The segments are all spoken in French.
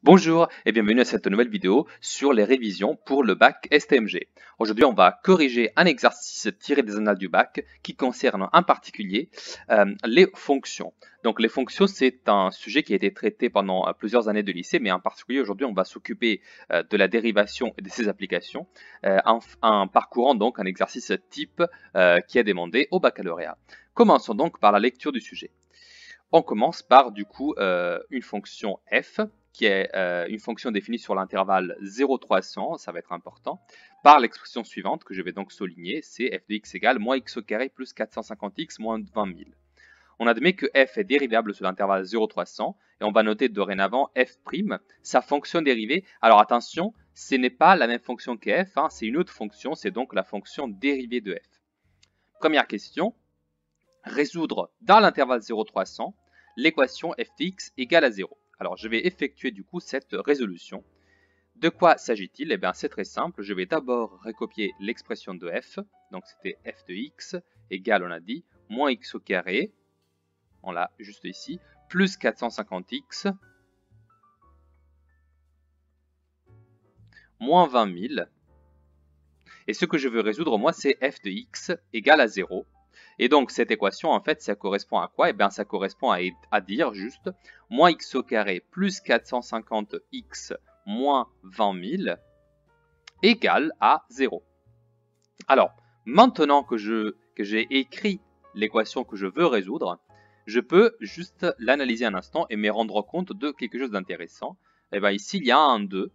Bonjour et bienvenue à cette nouvelle vidéo sur les révisions pour le bac STMG. Aujourd'hui, on va corriger un exercice tiré des annales du bac qui concerne en particulier les fonctions. Donc les fonctions, c'est un sujet qui a été traité pendant plusieurs années de lycée, mais en particulier aujourd'hui, on va s'occuper de la dérivation et de ses applications en parcourant donc un exercice type qui est demandé au baccalauréat. Commençons donc par la lecture du sujet. On commence par du coup une fonction f qui est une fonction définie sur l'intervalle 0,300, ça va être important, par l'expression suivante que je vais donc souligner, c'est f de x égale moins x au carré plus 450x moins 20 000. On admet que f est dérivable sur l'intervalle 0,300 et on va noter dorénavant f', sa fonction dérivée. Alors attention, ce n'est pas la même fonction que f, c'est une autre fonction, c'est donc la fonction dérivée de f. Première question, résoudre dans l'intervalle 0,300 l'équation f de x égale à 0. Alors, je vais effectuer du coup cette résolution. De quoi s'agit-il? Eh bien, c'est très simple. Je vais d'abord recopier l'expression de f. Donc, c'était f de x égale, on a dit, moins x au carré. On l'a juste ici. Plus 450x moins 20 000. Et ce que je veux résoudre, moi, c'est f de x égale à 0. Et donc, cette équation, en fait, ça correspond à quoi? Eh bien, ça correspond à dire juste moins x au carré plus 450x moins 20 000 égale à 0. Alors, maintenant que j'ai écrit l'équation que je veux résoudre, je peux juste l'analyser un instant et me rendre compte de quelque chose d'intéressant. Eh bien, ici, il y a un 2.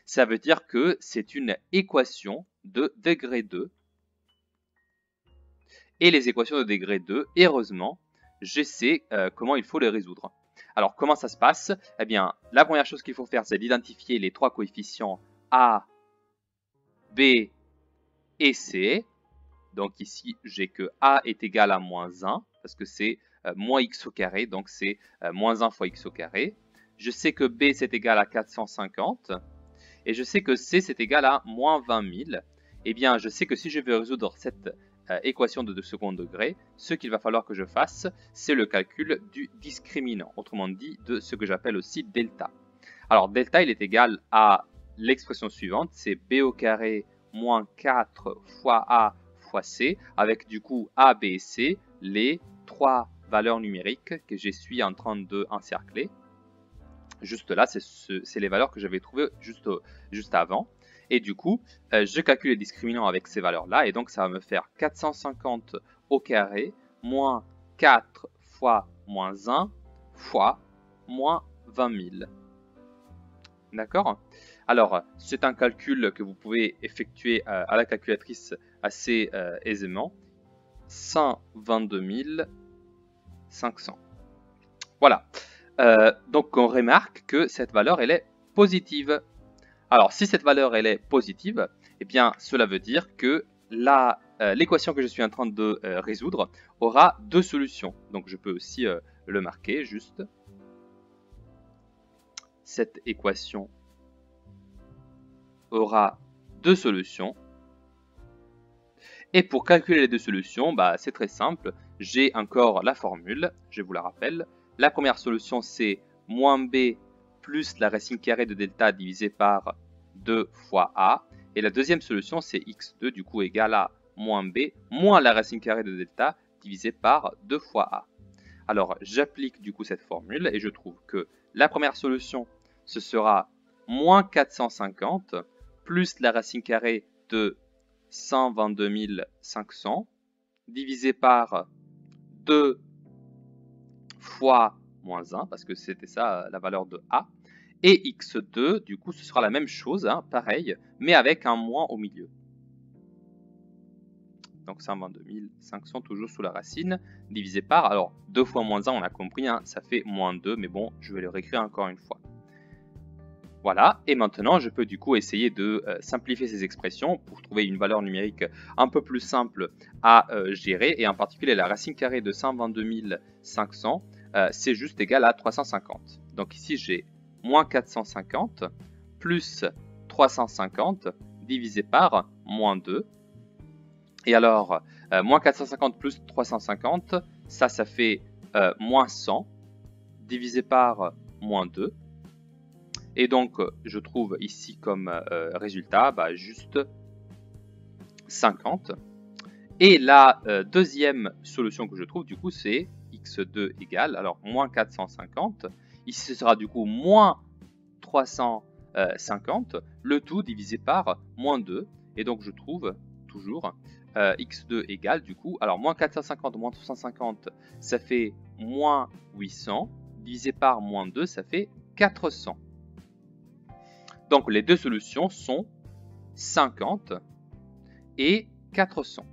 Ça veut dire que c'est une équation de degré 2. Et les équations de degré 2, heureusement, je sais comment il faut les résoudre. Alors, comment ça se passe? Eh bien, la première chose qu'il faut faire, c'est d'identifier les trois coefficients A, B et C. Donc ici, j'ai que A est égal à moins 1, parce que c'est moins x au carré, donc c'est moins 1 fois x au carré. Je sais que B, c'est égal à 450. Et je sais que C, c'est égal à moins 20 000. Eh bien, je sais que si je veux résoudre cette équation de second degré, ce qu'il va falloir que je fasse, c'est le calcul du discriminant, autrement dit de ce que j'appelle aussi delta. Alors delta, il est égal à l'expression suivante, c'est b au carré moins 4 fois a fois c, avec du coup a, b et c, les trois valeurs numériques que je suis en train d'encercler. Juste là, c'est les valeurs que j'avais trouvées juste avant. Et du coup, je calcule les discriminants avec ces valeurs-là. Et donc, ça va me faire 450 au carré moins 4 fois moins 1 fois moins 20 000. D'accord? Alors, c'est un calcul que vous pouvez effectuer à la calculatrice assez aisément. 122 500. Voilà. Donc, on remarque que cette valeur, elle est positive. Alors, si cette valeur elle est positive, eh bien, cela veut dire que l'équation que je suis en train de résoudre aura deux solutions. Donc, je peux aussi le marquer juste. Cette équation aura deux solutions. Et pour calculer les deux solutions, c'est très simple. J'ai encore la formule, je vous la rappelle. La première solution, c'est moins b plus la racine carrée de delta divisé par 2 fois a. Et la deuxième solution, c'est x2 du coup égal à moins b moins la racine carrée de delta divisé par 2 fois a. Alors j'applique du coup cette formule et je trouve que la première solution, ce sera moins 450 plus la racine carrée de 122 500 divisé par 2 fois moins 1, parce que c'était ça la valeur de a. Et x2, du coup, ce sera la même chose, pareil, mais avec un moins au milieu. Donc 122 500 toujours sous la racine, divisé par, alors 2 fois moins 1, on a compris, ça fait moins 2, mais bon, je vais le réécrire encore une fois. Voilà, et maintenant je peux du coup essayer de simplifier ces expressions pour trouver une valeur numérique un peu plus simple à gérer, et en particulier la racine carrée de 122 500, c'est juste égal à 350. Donc ici j'ai moins 450 plus 350 divisé par moins 2. Et alors, moins 450 plus 350, ça fait moins 100 divisé par moins 2. Et donc, je trouve ici comme résultat juste 50. Et la deuxième solution que je trouve, du coup, c'est x2 égale, alors moins 450. Ici, ce sera du coup moins 350, le tout divisé par moins 2. Et donc, je trouve toujours x2 égale, du coup, alors moins 450 moins 350, ça fait moins 800, divisé par moins 2, ça fait 400. Donc, les deux solutions sont 50 et 400.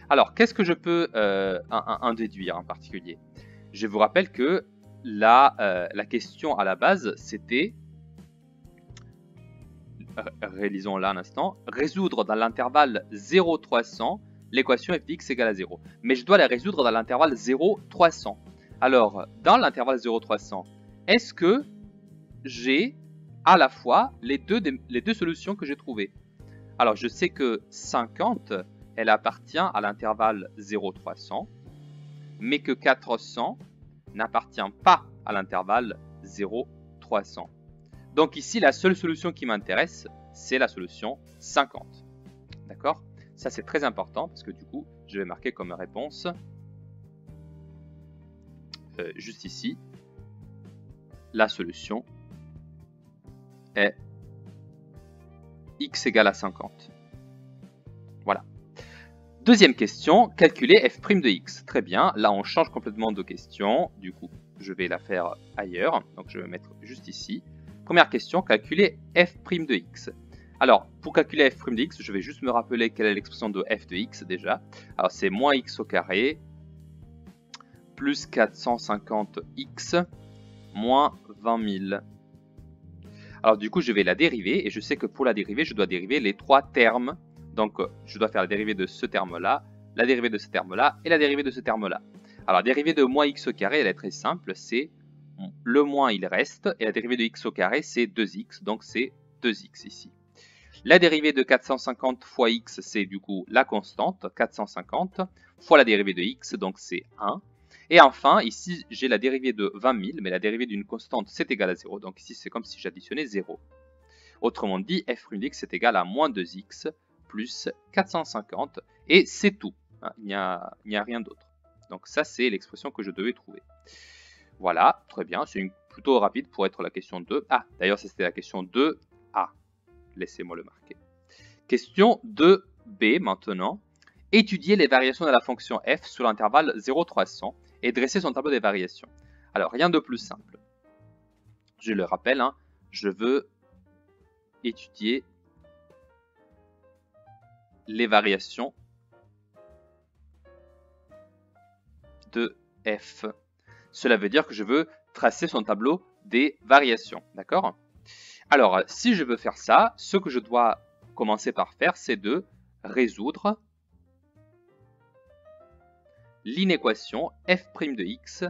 Alors, qu'est-ce que je peux en déduire en particulier? Je vous rappelle que la question à la base, c'était, réalisons-la un instant, résoudre dans l'intervalle 0,300 l'équation f de x égale à 0. Mais je dois la résoudre dans l'intervalle 0,300. Alors, dans l'intervalle 0,300, est-ce que j'ai à la fois les deux solutions que j'ai trouvées? Alors, je sais que 50, elle appartient à l'intervalle 0,300, mais que 400 n'appartient pas à l'intervalle 0,300. Donc ici, la seule solution qui m'intéresse, c'est la solution 50. D'accord? Ça, c'est très important parce que du coup, je vais marquer comme réponse, juste ici, la solution est x égale à 50. Voilà. Deuxième question, calculer f' de x. Très bien, là on change complètement de question. Du coup, je vais la faire ailleurs. Donc je vais mettre juste ici. Première question, calculer f' de x. Alors, pour calculer f' de x, je vais juste me rappeler quelle est l'expression de f de x déjà. Alors c'est moins x au carré plus 450x moins 20 000. Alors du coup, je vais la dériver et je sais que pour la dériver, je dois dériver les trois termes. Donc, je dois faire la dérivée de ce terme-là, la dérivée de ce terme-là et la dérivée de ce terme-là. Alors, la dérivée de moins x au carré, elle est très simple, c'est le moins, il reste, et la dérivée de x au carré, c'est 2x, donc c'est 2x ici. La dérivée de 450 fois x, c'est du coup la constante, 450, fois la dérivée de x, donc c'est 1. Et enfin, ici, j'ai la dérivée de 20 000, mais la dérivée d'une constante, c'est égal à 0. Donc ici, c'est comme si j'additionnais 0. Autrement dit, f' de x est égal à moins 2x plus 450. Et c'est tout. Hein, il n'y a rien d'autre. Donc ça, c'est l'expression que je devais trouver. Voilà, très bien. C'est plutôt rapide pour être la question 2. Ah, d'ailleurs, c'était la question 2A. Laissez-moi le marquer. Question 2B maintenant. Étudier les variations de la fonction f sur l'intervalle 0,300 et dresser son tableau des variations. Alors, rien de plus simple. Je le rappelle, hein, je veux étudier les variations de f. Cela veut dire que je veux tracer son tableau des variations, d'accord? Alors, si je veux faire ça, ce que je dois commencer par faire, c'est de résoudre l'inéquation f' de x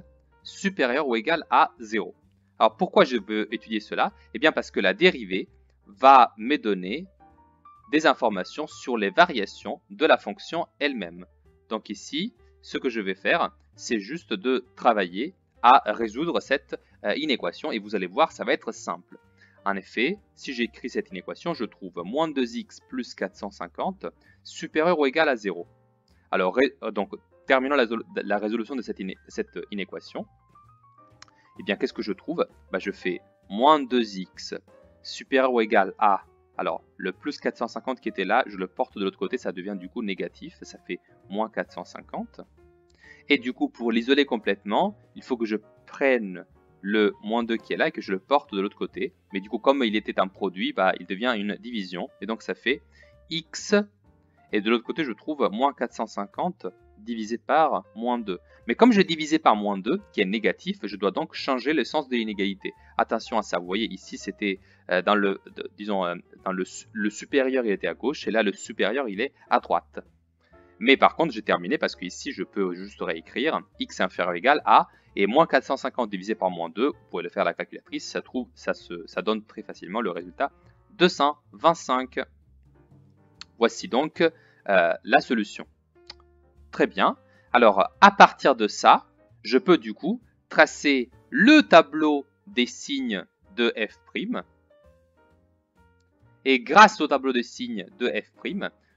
supérieure ou égale à 0. Alors, pourquoi je veux étudier cela? Eh bien, parce que la dérivée va me donner des informations sur les variations de la fonction elle-même. Donc ici, ce que je vais faire, c'est juste de travailler à résoudre cette inéquation et vous allez voir, ça va être simple. En effet, si j'écris cette inéquation, je trouve moins 2x plus 450 supérieur ou égal à 0. Alors, donc, terminons la résolution de cette inéquation. Eh bien, qu'est-ce que je trouve? Je fais moins 2x supérieur ou égal à... Alors, le plus 450 qui était là, je le porte de l'autre côté, ça devient du coup négatif, ça fait moins 450. Et du coup, pour l'isoler complètement, il faut que je prenne le moins 2 qui est là et que je le porte de l'autre côté. Mais du coup, comme il était un produit, il devient une division. Et donc, ça fait x. Et de l'autre côté, je trouve moins 450 divisé par moins 2. Mais comme j'ai divisé par moins 2, qui est négatif, je dois donc changer le sens de l'inégalité. Attention à ça, vous voyez, ici, c'était dans le supérieur, il était à gauche, et là, le supérieur, il est à droite. Mais par contre, j'ai terminé parce qu'ici, je peux juste réécrire x inférieur ou égal à, et moins 450 divisé par moins 2, vous pouvez le faire à la calculatrice, ça donne très facilement le résultat 225. Voici donc la solution. Très bien. Alors, à partir de ça, je peux du coup tracer le tableau des signes de f'. Et grâce au tableau de signes de f',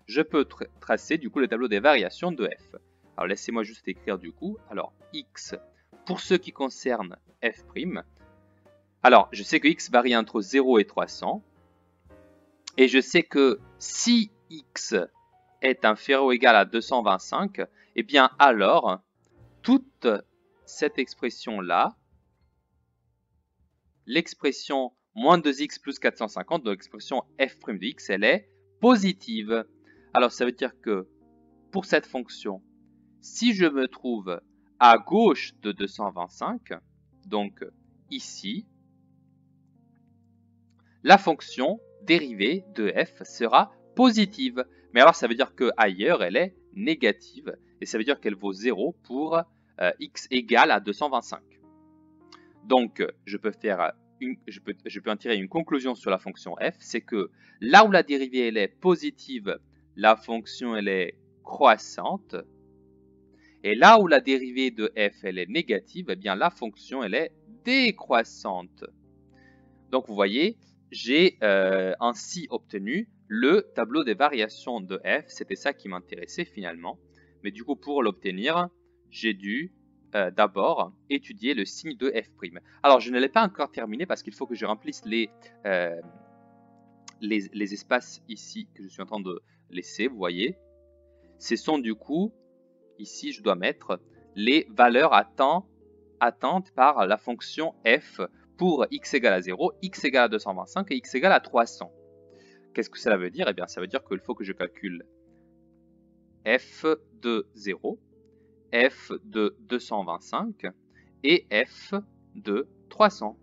je peux tracer du coup le tableau des variations de f. Alors laissez-moi juste écrire du coup. Alors x, pour ce qui concerne f', alors je sais que x varie entre 0 et 300. Et je sais que si x est inférieur ou égal à 225, eh bien alors, toute cette expression-là, l'expression moins 2x plus 450, donc l'expression f' de x, elle est positive. Alors ça veut dire que pour cette fonction, si je me trouve à gauche de 225, donc ici, la fonction dérivée de f sera positive. Mais alors ça veut dire qu'ailleurs elle est négative et ça veut dire qu'elle vaut 0 pour x égale à 225. Donc je peux en tirer une conclusion sur la fonction f, c'est que là où la dérivée elle est positive, la fonction elle est croissante. Et là où la dérivée de f elle est négative, eh bien la fonction elle est décroissante. Donc vous voyez, j'ai ainsi obtenu le tableau des variations de f. C'était ça qui m'intéressait finalement. Mais du coup, pour l'obtenir, j'ai dû d'abord étudier le signe de f'. Alors, je ne l'ai pas encore terminé parce qu'il faut que je remplisse les espaces ici que je suis en train de laisser, vous voyez. Ce sont du coup, ici, je dois mettre les valeurs atteintes par la fonction f pour x égale à 0, x égale à 225 et x égale à 300. Qu'est-ce que cela veut dire? Eh bien, ça veut dire qu'il faut que je calcule f de 0, f de 225 et f de 300.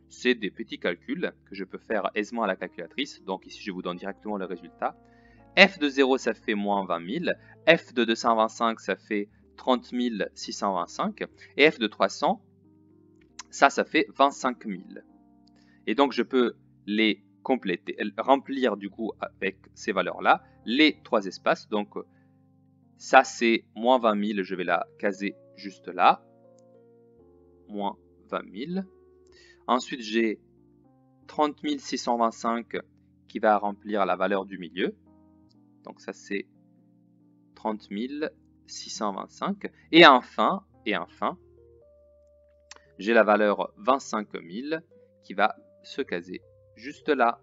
C'est des petits calculs que je peux faire aisément à la calculatrice. Donc ici, je vous donne directement le résultat. F de 0, ça fait moins 20 000. F de 225, ça fait 30 625. Et f de 300, ça fait 25 000. Et donc, je peux les compléter, remplir du coup avec ces valeurs-là les trois espaces. Donc, ça c'est moins 20 000, je vais la caser juste là. Moins 20 000. Ensuite, j'ai 30 625 qui va remplir la valeur du milieu. Donc, ça c'est 30 625. Et enfin, j'ai la valeur 25 000 qui va se caser juste là.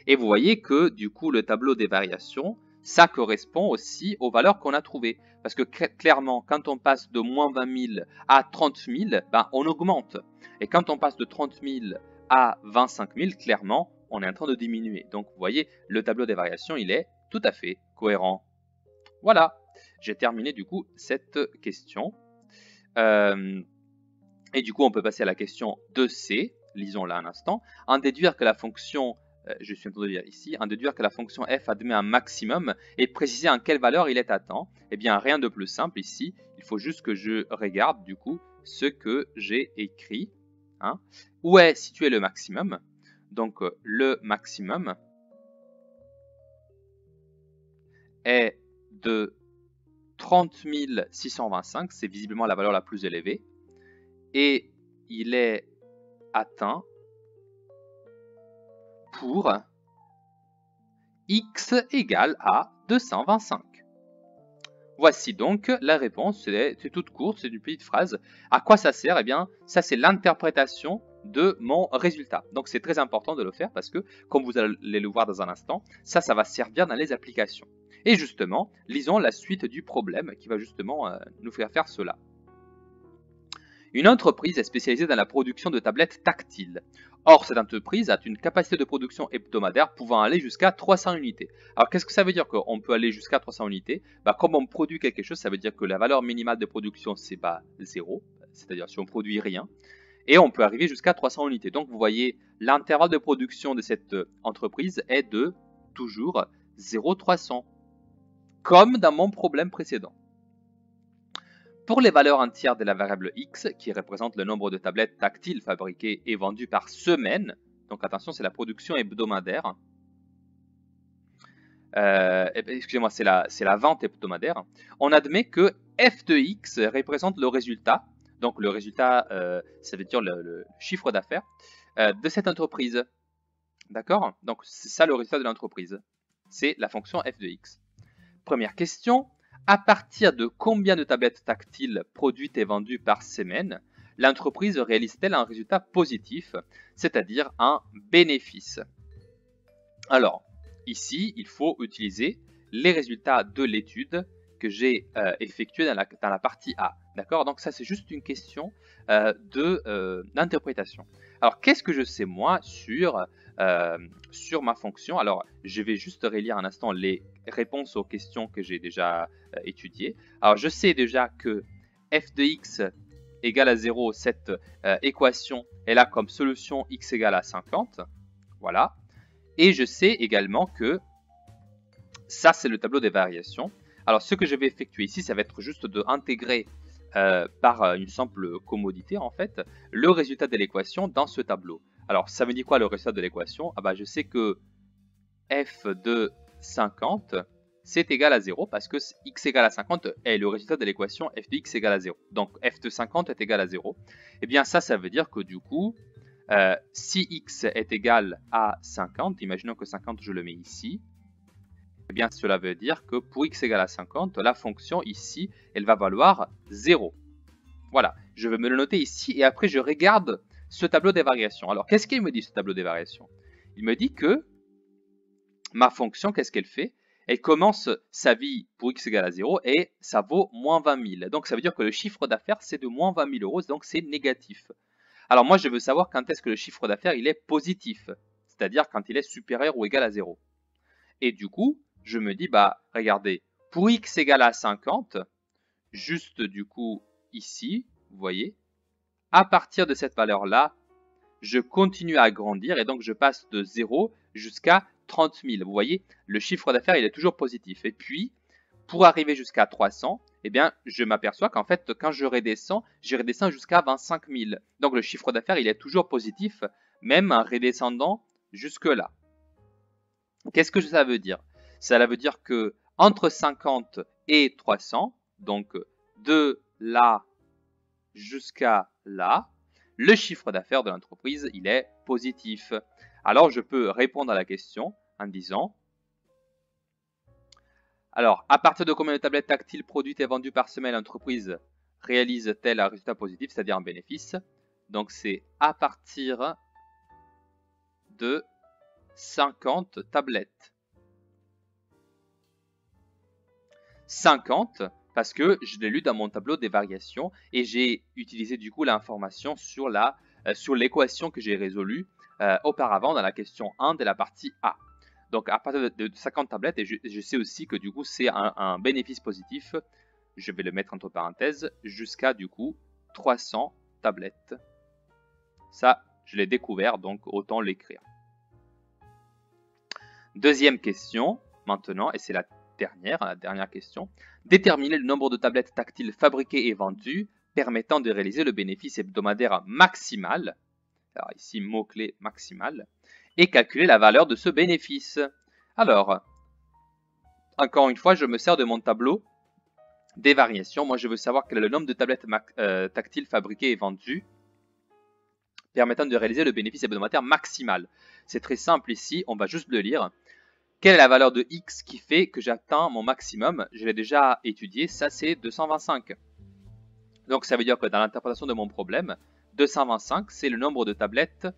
Et vous voyez que du coup le tableau des variations, ça correspond aussi aux valeurs qu'on a trouvées. Parce que clairement, quand on passe de moins 20 000 à 30 000, ben, on augmente. Et quand on passe de 30 000 à 25 000, clairement, on est en train de diminuer. Donc vous voyez, le tableau des variations, il est tout à fait cohérent. Voilà, j'ai terminé du coup cette question. Et du coup, on peut passer à la question 2C. Lisons-la un instant. En déduire que la fonction, je suis en train de lire ici, en déduire que la fonction f admet un maximum et préciser en quelle valeur il est atteint. Eh bien, rien de plus simple ici. Il faut juste que je regarde du coup ce que j'ai écrit. Hein. Où est situé le maximum? Donc, le maximum est de 30 625. C'est visiblement la valeur la plus élevée. Et il est atteint pour x égale à 225. Voici donc la réponse, c'est toute courte, c'est une petite phrase. À quoi ça sert? Eh bien, ça c'est l'interprétation de mon résultat. Donc c'est très important de le faire parce que, comme vous allez le voir dans un instant, ça va servir dans les applications. Et justement, lisons la suite du problème qui va justement nous faire cela. Une entreprise est spécialisée dans la production de tablettes tactiles. Or, cette entreprise a une capacité de production hebdomadaire pouvant aller jusqu'à 300 unités. Alors, qu'est-ce que ça veut dire qu'on peut aller jusqu'à 300 unités? Comme on produit quelque chose, ça veut dire que la valeur minimale de production, c'est 0, c'est-à-dire si on produit rien, et on peut arriver jusqu'à 300 unités. Donc, vous voyez, l'intervalle de production de cette entreprise est de toujours 0,300, comme dans mon problème précédent. Pour les valeurs entières de la variable x, qui représente le nombre de tablettes tactiles fabriquées et vendues par semaine, donc attention, c'est la production hebdomadaire, excusez-moi, c'est la vente hebdomadaire, on admet que f de x représente le résultat Donc le résultat, ça veut dire le chiffre d'affaires de cette entreprise. D'accord? Donc c'est ça le résultat de l'entreprise. C'est la fonction f de x. Première question. À partir de combien de tablettes tactiles produites et vendues par semaine, l'entreprise réalise-t-elle un résultat positif, c'est-à-dire un bénéfice? Alors, ici, il faut utiliser les résultats de l'étude que j'ai effectuée dans la partie A. D'accord? Donc ça, c'est juste une question d'interprétation. Alors, qu'est-ce que je sais, moi, sur ma fonction? Alors, je vais juste relire un instant les réponses aux questions que j'ai déjà étudiées. Alors, je sais déjà que f de x égale à 0, cette équation est là comme solution x égale à 50. Voilà. Et je sais également que ça, c'est le tableau des variations. Alors, ce que je vais effectuer ici, ça va être juste d'intégrer par une simple commodité, en fait, le résultat de l'équation dans ce tableau. Alors, ça me dit quoi le résultat de l'équation? Ah bah, je sais que f de 50, c'est égal à 0 parce que x égale à 50 est le résultat de l'équation f de x égale à 0. Donc, f de 50 est égal à 0. Eh bien, ça veut dire que du coup, si x est égal à 50, imaginons que 50 je le mets ici, eh bien cela veut dire que pour x égale à 50, la fonction ici, elle va valoir 0. Voilà, je vais me le noter ici et après je regarde ce tableau des variations. Alors qu'est-ce qu'il me dit ce tableau des variations? Il me dit que ma fonction, qu'est-ce qu'elle fait? Elle commence sa vie pour x égale à 0 et ça vaut moins 20 000. Donc ça veut dire que le chiffre d'affaires c'est de moins 20 000 euros, donc c'est négatif. Alors moi, je veux savoir quand est-ce que le chiffre d'affaires il est positif, c'est-à-dire quand il est supérieur ou égal à 0. Et du coup, je me dis, bah regardez, pour x égale à 50, juste du coup ici, vous voyez, à partir de cette valeur-là, je continue à grandir et donc je passe de 0 jusqu'à 30 000. Vous voyez, le chiffre d'affaires il est toujours positif. Et puis, pour arriver jusqu'à 300, eh bien, je m'aperçois qu'en fait, quand je redescends jusqu'à 25 000. Donc, le chiffre d'affaires, il est toujours positif, même en redescendant jusque-là. Qu'est-ce que ça veut dire? Ça veut dire que entre 50 et 300, donc de là jusqu'à là, le chiffre d'affaires de l'entreprise, il est positif. Alors, je peux répondre à la question en disant alors, à partir de combien de tablettes tactiles produites et vendues par semaine l'entreprise réalise-t-elle un résultat positif, c'est-à-dire un bénéfice? Donc, c'est à partir de 50 tablettes. 50 parce que je l'ai lu dans mon tableau des variations et j'ai utilisé du coup l'information sur l'équation que j'ai résolue auparavant dans la question 1 de la partie A. Donc à partir de 50 tablettes, et je sais aussi que du coup c'est un bénéfice positif, je vais le mettre entre parenthèses, jusqu'à du coup 300 tablettes. Ça, je l'ai découvert, donc autant l'écrire. Deuxième question, maintenant, et c'est la dernière question. Déterminer le nombre de tablettes tactiles fabriquées et vendues permettant de réaliser le bénéfice hebdomadaire maximal. Alors ici, mot-clé maximal. Et calculer la valeur de ce bénéfice. Alors, encore une fois, je me sers de mon tableau des variations. Moi, je veux savoir quel est le nombre de tablettes tactiles fabriquées et vendues permettant de réaliser le bénéfice hebdomadaire maximal. C'est très simple ici, on va juste le lire. Quelle est la valeur de x qui fait que j'atteins mon maximum? Je l'ai déjà étudié, ça c'est 225. Donc ça veut dire que dans l'interprétation de mon problème, 225 c'est le nombre de tablettes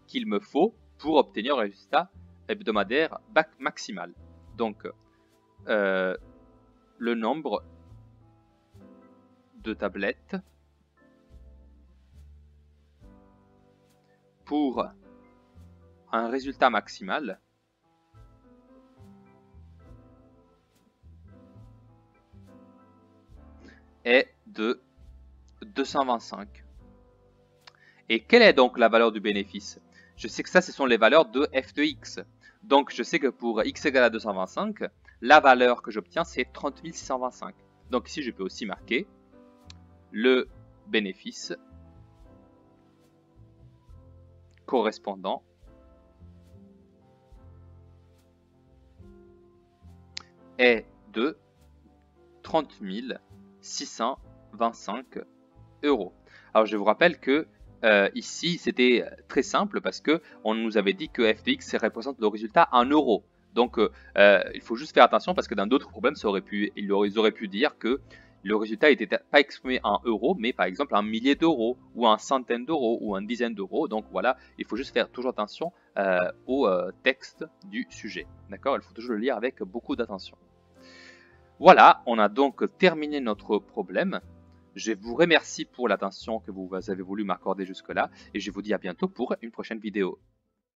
qu'il me faut pour obtenir un résultat hebdomadaire maximal. Donc le nombre de tablettes pour un résultat maximal est de 225. Et quelle est donc la valeur du bénéfice? Je sais que ça, ce sont les valeurs de f de x. Donc, je sais que pour x égale à 225, la valeur que j'obtiens, c'est 30 625. Donc ici, je peux aussi marquer le bénéfice correspondant est de 30 625 euros. Alors je vous rappelle que ici c'était très simple parce que on nous avait dit que f de x représente le résultat en euros. Donc il faut juste faire attention parce que dans d'autres problèmes ils auraient pu dire que le résultat n'était pas exprimé en euros, mais par exemple en milliers d'euros, ou en centaines d'euros, ou en dizaines d'euros. Donc voilà, il faut juste faire toujours attention au texte du sujet. D'accord? Il faut toujours le lire avec beaucoup d'attention. Voilà, on a donc terminé notre problème. Je vous remercie pour l'attention que vous avez voulu m'accorder jusque-là, et je vous dis à bientôt pour une prochaine vidéo.